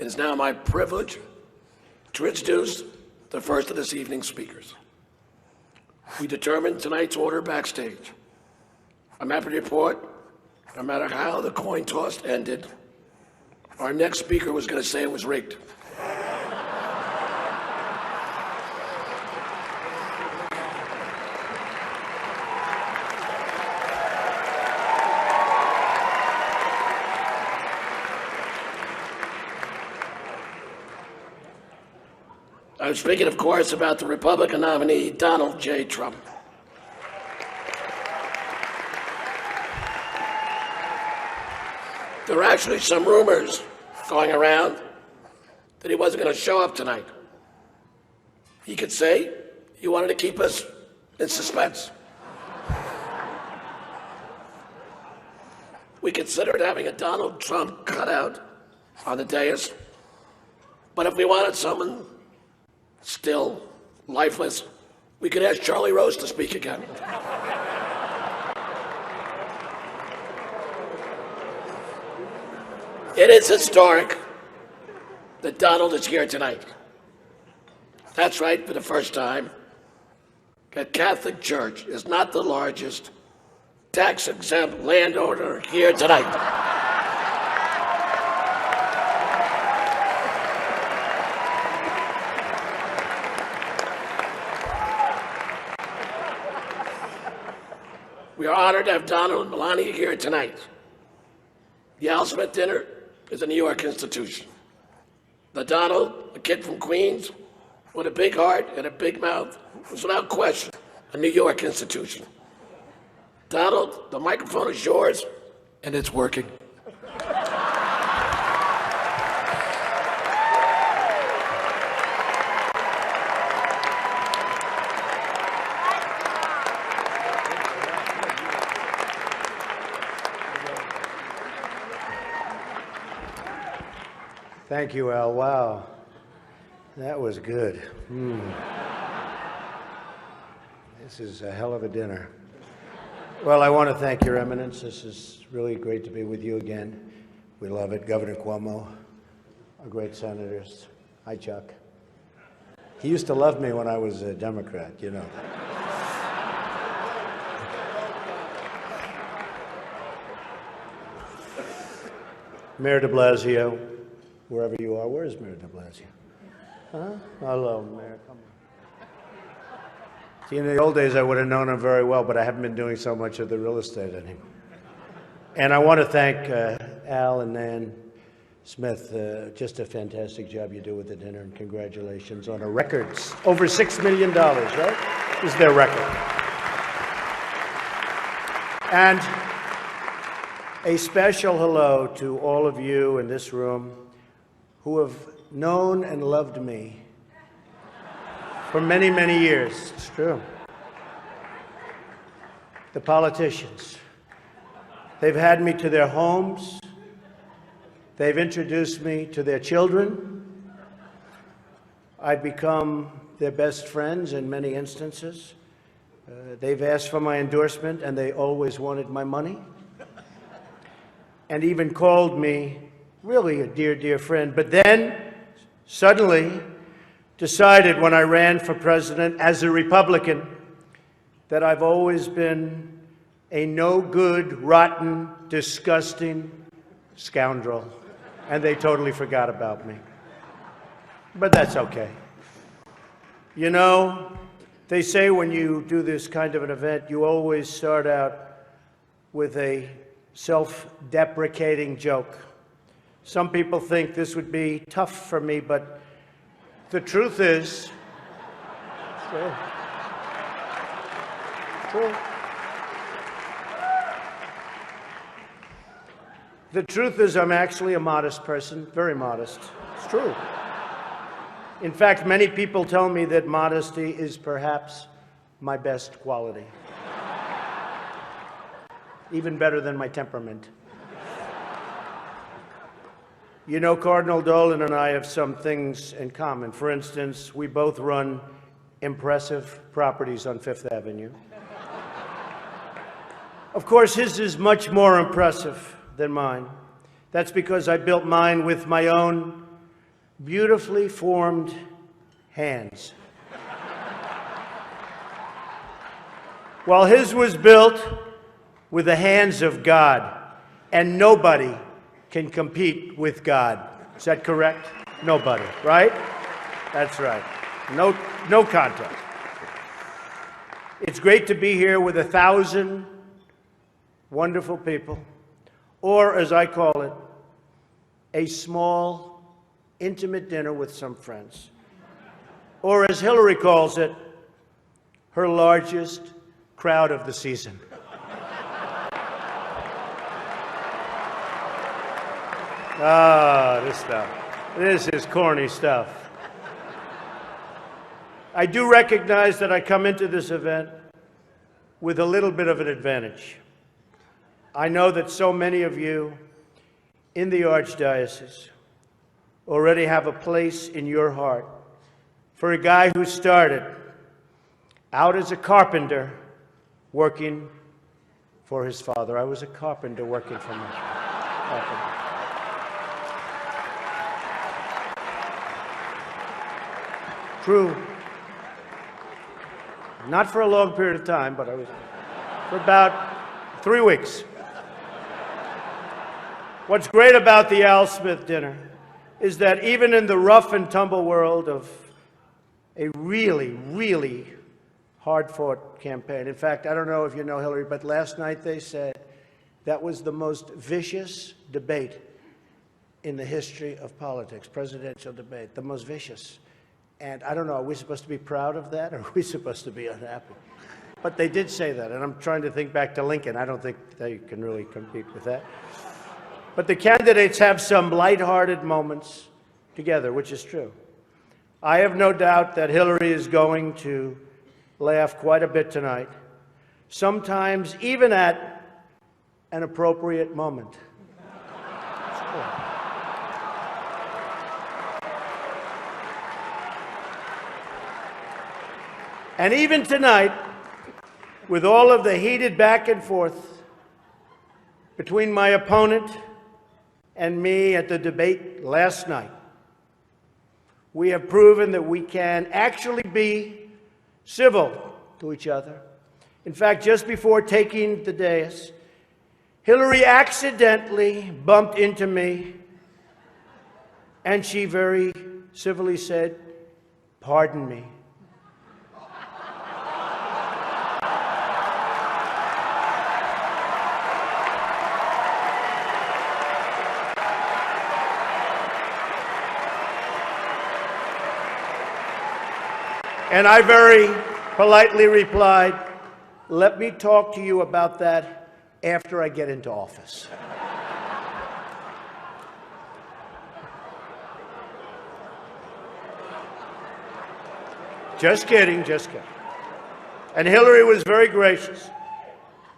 It is now my privilege to introduce the first of this evening's speakers. We determined tonight's order backstage. I'm happy to report, no matter how the coin toss ended, our next speaker was going to say it was rigged. I'm speaking, of course, about the Republican nominee, Donald J. Trump. There are actually some rumors going around that he wasn't going to show up tonight. He could say he wanted to keep us in suspense. We considered having a Donald Trump cutout on the dais, but if we wanted someone still lifeless, we could ask Charlie Rose to speak again. It is historic that Donald is here tonight. That's right, for the first time, the Catholic Church is not the largest tax-exempt landowner here tonight. We are honored to have Donald and Melania here tonight. The Al Smith dinner is a New York institution. The Donald, a kid from Queens, with a big heart and a big mouth, was without question a New York institution. Donald, the microphone is yours, and it's working. Thank you, Al. Wow, that was good. This is a hell of a dinner. Well, I want to thank Your Eminence. This is really great to be with you again. We love it. Governor Cuomo, our great senators. Hi, Chuck. He used to love me when I was a Democrat, you know. Mayor de Blasio, wherever you are. Where is Mayor de Blasio? Huh? Hello, Mayor. Come on. See, in the old days, I would have known him very well, but I haven't been doing so much of the real estate anymore. And I want to thank Al and Nan Smith. Just a fantastic job you do with the dinner, and congratulations on a record. Over $6 million, right? This is their record. And a special hello to all of you in this room who have known and loved me for many, many years. It's true. The politicians. They've had me to their homes. They've introduced me to their children. I've become their best friends in many instances. They've asked for my endorsement, and they always wanted my money. And even called me really a dear, dear friend. But then, suddenly, decided when I ran for president as a Republican that I've always been a no-good, rotten, disgusting scoundrel. And they totally forgot about me. But that's okay. You know, they say when you do this kind of an event, you always start out with a self-deprecating joke. Some people think this would be tough for me, but the truth is, true. The truth is I'm actually a modest person, very modest. It's true. In fact, many people tell me that modesty is perhaps my best quality. Even better than my temperament. You know, Cardinal Dolan and I have some things in common. For instance, we both run impressive properties on Fifth Avenue. Of course, his is much more impressive than mine. That's because I built mine with my own beautifully formed hands. While his was built with the hands of God, and nobody can compete with God. Is that correct? Nobody, right? That's right. No contest. It's great to be here with 1,000 wonderful people, or as I call it, a small, intimate dinner with some friends. Or as Hillary calls it, her largest crowd of the season. This stuff. This is corny stuff. I do recognize that I come into this event with a little bit of an advantage. I know that so many of you in the Archdiocese already have a place in your heart for a guy who started out as a carpenter working for his father. I was a carpenter working for my father. True. Not for a long period of time, but I was for about 3 weeks. What's great about the Al Smith dinner is that even in the rough and tumble world of a really, really hard-fought campaign. In fact, I don't know if you know Hillary, but last night they said that was the most vicious debate in the history of politics, presidential debate, the most vicious. And I don't know, are we supposed to be proud of that, or are we supposed to be unhappy? But they did say that, and I'm trying to think back to Lincoln. I don't think they can really compete with that. But the candidates have some lighthearted moments together, which is true. I have no doubt that Hillary is going to laugh quite a bit tonight, sometimes even at an appropriate moment. And even tonight, with all of the heated back and forth between my opponent and me at the debate last night, we have proven that we can actually be civil to each other. In fact, just before taking the dais, Hillary accidentally bumped into me, and she very civilly said, "Pardon me." And I very politely replied, "Let me talk to you about that after I get into office." Just kidding, just kidding. And Hillary was very gracious.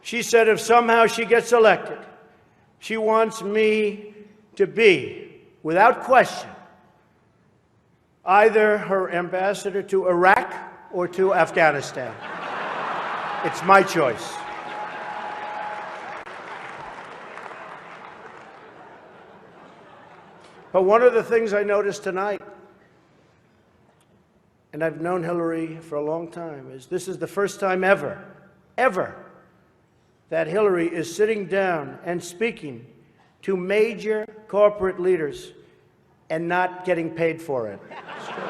She said if somehow she gets elected, she wants me to be, without question, either her ambassador to Iraq or to Afghanistan. It's my choice. But one of the things I noticed tonight, and I've known Hillary for a long time, is this is the first time ever, that Hillary is sitting down and speaking to major corporate leaders and not getting paid for it. It's true.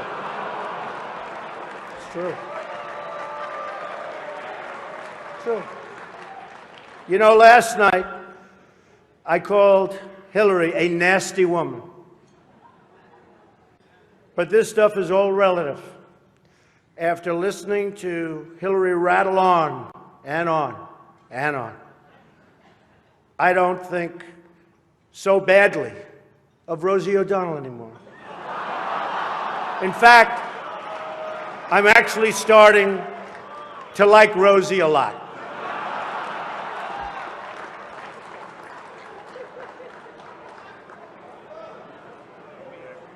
It's true. It's true. You know, last night, I called Hillary a nasty woman. But this stuff is all relative. After listening to Hillary rattle on and on and on, I don't think so badly of Rosie O'Donnell anymore. In fact, I'm actually starting to like Rosie a lot.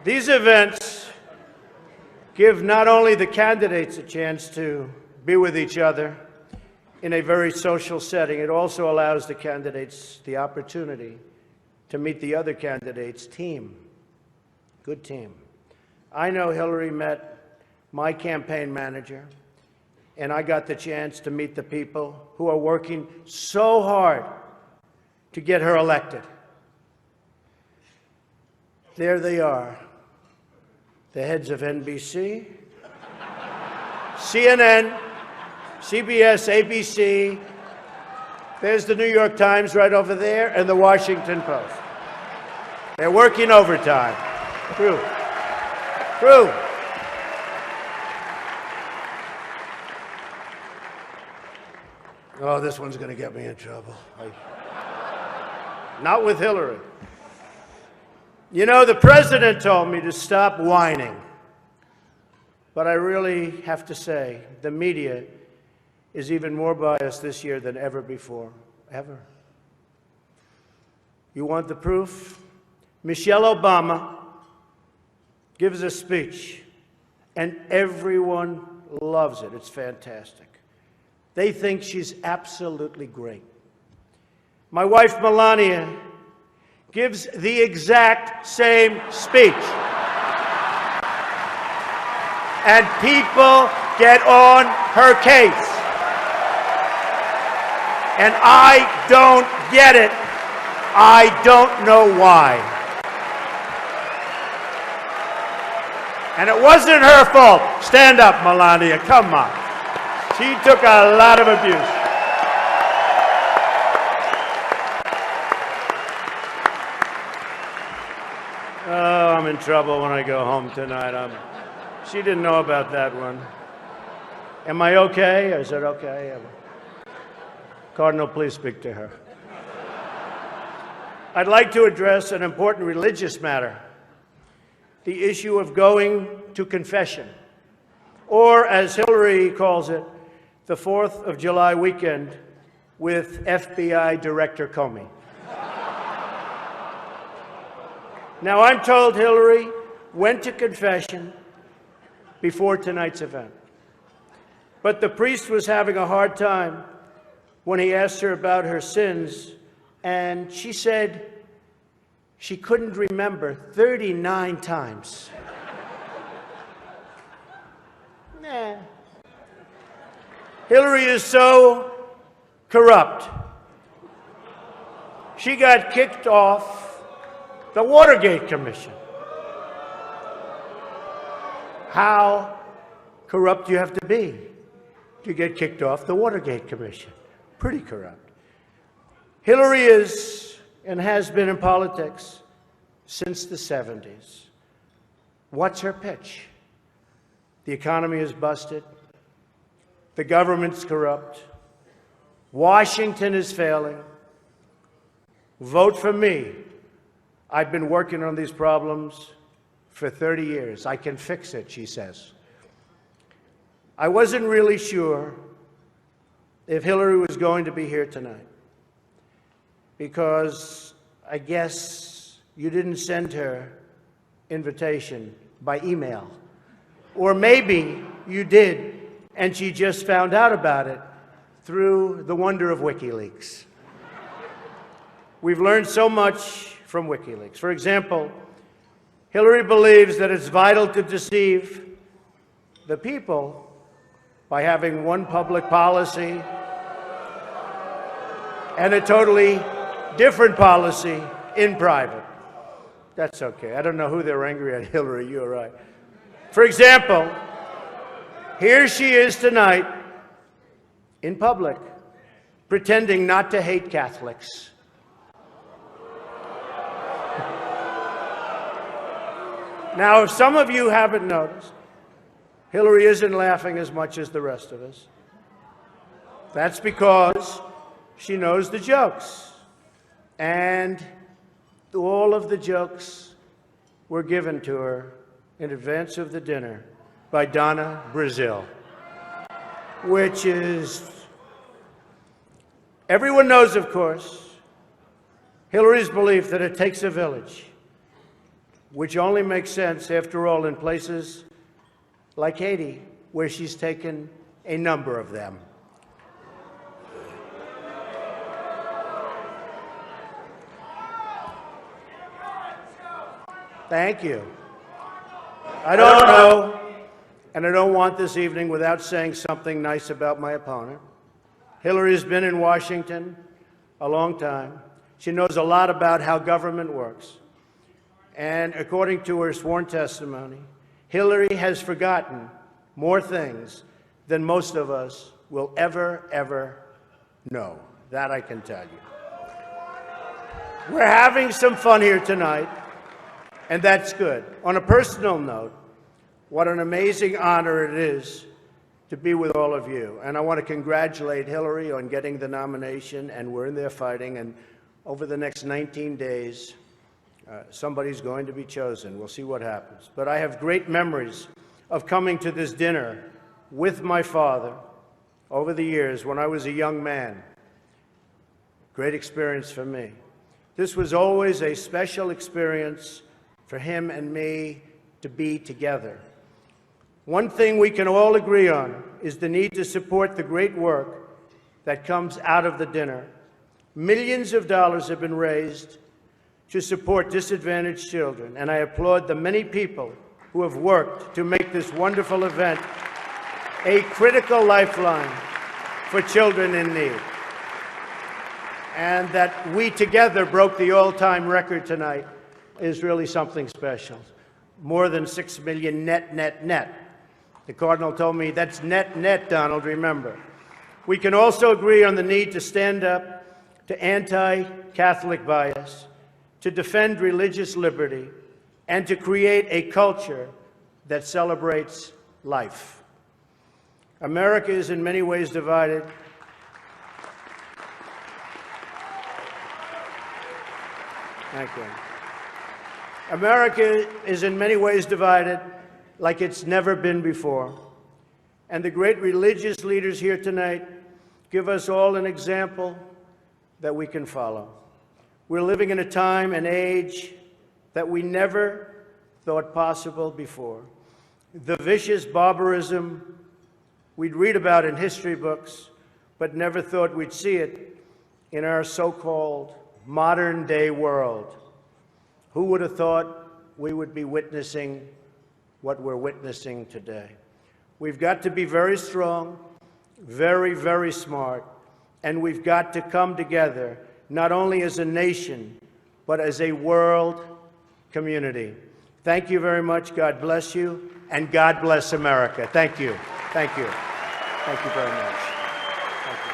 These events give not only the candidates a chance to be with each other in a very social setting, it also allows the candidates the opportunity to meet the other candidates' team. Good team. I know Hillary met my campaign manager, and I got the chance to meet the people who are working so hard to get her elected. There they are, the heads of NBC, CNN, CBS, ABC. There's the New York Times right over there, and the Washington Post. They're working overtime. True. Oh, this one's going to get me in trouble. Not with Hillary. You know, the president told me to stop whining. But I really have to say, the media is even more biased this year than ever before. Ever. You want the proof? Michelle Obama gives a speech, and everyone loves it. It's fantastic. They think she's absolutely great. My wife, Melania, gives the exact same speech. And people get on her case. And I don't get it. I don't know why. And it wasn't her fault. Stand up, Melania. Come on. She took a lot of abuse. Oh, I'm in trouble when I go home tonight. She didn't know about that one. Am I okay? Is it okay? Cardinal, please speak to her. I'd like to address an important religious matter, the issue of going to confession, or as Hillary calls it, the 4th of July weekend with FBI Director Comey. Now, I'm told Hillary went to confession before tonight's event, but the priest was having a hard time when he asked her about her sins, and she said she couldn't remember 39 times. Nah. Hillary is so corrupt. She got kicked off the Watergate Commission. How corrupt do you have to be to get kicked off the Watergate Commission? Pretty corrupt. Hillary is and has been in politics since the 70s. What's her pitch? The economy is busted. The government's corrupt. Washington is failing. Vote for me. I've been working on these problems for 30 years. I can fix it, she says. I wasn't really sure if Hillary was going to be here tonight, because I guess you didn't send her invitation by email. Or maybe you did, and she just found out about it through the wonder of WikiLeaks. We've learned so much from WikiLeaks. For example, Hillary believes that it's vital to deceive the people by having one public policy and a totally different policy in private. That's okay. I don't know who they're angry at, Hillary, you're right. For example, here she is tonight in public, pretending not to hate Catholics. Now, if some of you haven't noticed, Hillary isn't laughing as much as the rest of us. That's because she knows the jokes. And all of the jokes were given to her in advance of the dinner by Donna Brazil, which is, everyone knows, of course, Hillary's belief that it takes a village, which only makes sense, after all, in places like Haiti, where she's taken a number of them. Thank you. I don't know, and I don't want this evening without saying something nice about my opponent. Hillary's been in Washington a long time. She knows a lot about how government works. And according to her sworn testimony, Hillary has forgotten more things than most of us will ever know. That I can tell you. We're having some fun here tonight, and that's good. On a personal note, what an amazing honor it is to be with all of you. And I want to congratulate Hillary on getting the nomination, and we're in there fighting. And over the next 19 days, somebody's going to be chosen. We'll see what happens. But I have great memories of coming to this dinner with my father over the years when I was a young man. Great experience for me. This was always a special experience for him and me to be together. One thing we can all agree on is the need to support the great work that comes out of the dinner. Millions of dollars have been raised to support disadvantaged children, and I applaud the many people who have worked to make this wonderful event a critical lifeline for children in need. And that we together broke the all-time record tonight is really something special. More than 6 million net. The Cardinal told me that's net, Donald, remember. We can also agree on the need to stand up to anti-Catholic bias, to defend religious liberty, and to create a culture that celebrates life. America is in many ways divided. Thank you. America is in many ways divided like it's never been before. And the great religious leaders here tonight give us all an example that we can follow. We're living in a time and age that we never thought possible before. The vicious barbarism we'd read about in history books, but never thought we'd see it in our so-called modern-day world. Who would have thought we would be witnessing what we're witnessing today? We've got to be very strong, very smart, and we've got to come together, not only as a nation, but as a world community. Thank you very much. God bless you, and God bless America. Thank you. Thank you. Thank you very much. Thank you.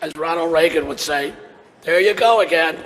As Ronald Reagan would say, there you go again.